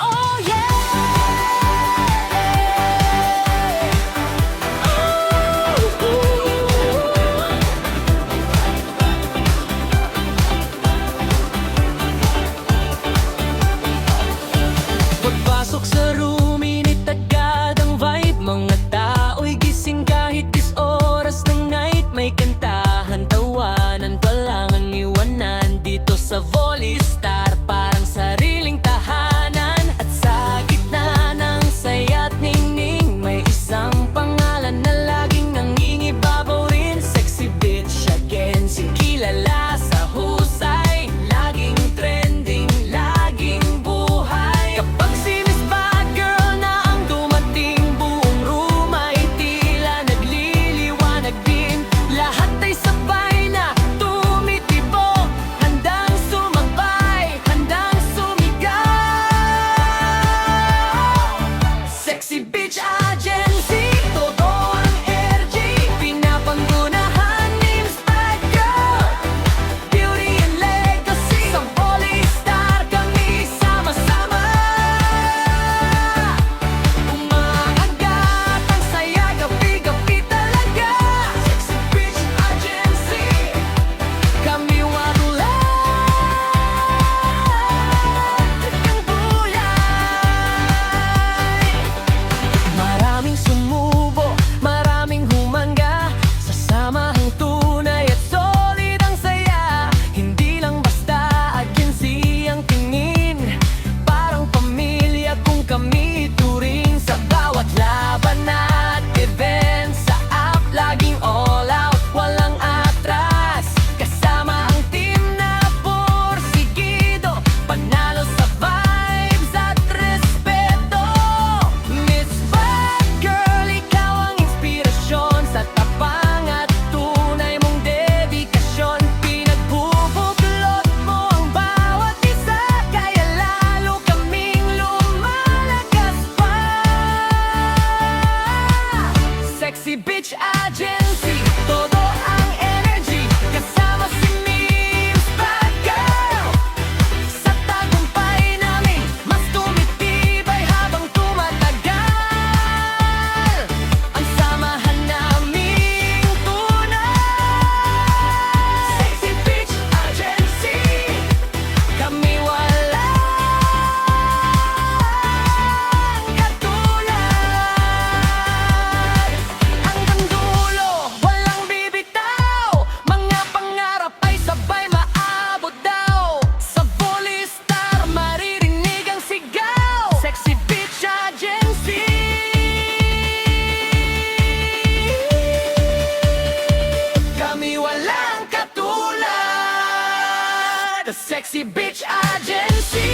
Oh yeah! Pagpasok sa room, init agad ang vibe. Mga tao'y gising kahit 10 oras ng night. May kantahan, tawanan pa lang ang iwanan. Dito sa Volistar, parang sariling tahanan. At sa gitna ng saya't ningning, may isang pangalan na laging nangingibabaw rin. Sexy bitch again, kilala sa husay. Laging trending, laging buhay. Kapag si Miss Bad Girl na ang dumating, buong room ay tila nagliliwanag din. Lahat ay sabay na tumitibok, handang sumabay, handang sumigaw. Sexy bitch agency, todo ang energy, pinapanggunahan ni Miss Bad Girl. Beauty and legacy, sa Volistar kami sama-sama. Umaagat ang saya, gabi-gabi talaga. Sexy bitch agency, kami wadulat ng bulay. Maraming sumubo, maraming humanga, sa samahang tunay at solid ang saya. Hindi lang basta agency ang tingin, parang pamilya kung kami ituring. Sa bawat laban at event, sa app laging all out, walang atras. Kasama ang team na porsigido, panalo sa vibes at respeto. Miss Bad Girl, ikaw ang inspirasyon, sa tapang at tunay mong dedikasyon. Pinagbubuklod mo ang bawat isa, kaya lalo kaming lumalakas pa. Sexy bitch agency, todo ang energy, kasama si Miss Bad Girl. Sa tagumpay namin, mas tumitibay habang tumatagal. Ang samahan naming tunay. Sexy bitch agency, kami walang katulad. Hanggang dulo, walang bibitaw, mga pangarap ay sabay maabot daw. Sa Volistar, maririnig ang sigaw. Sexy bitch agency, kami walang katulad. The Sexy bitch agency.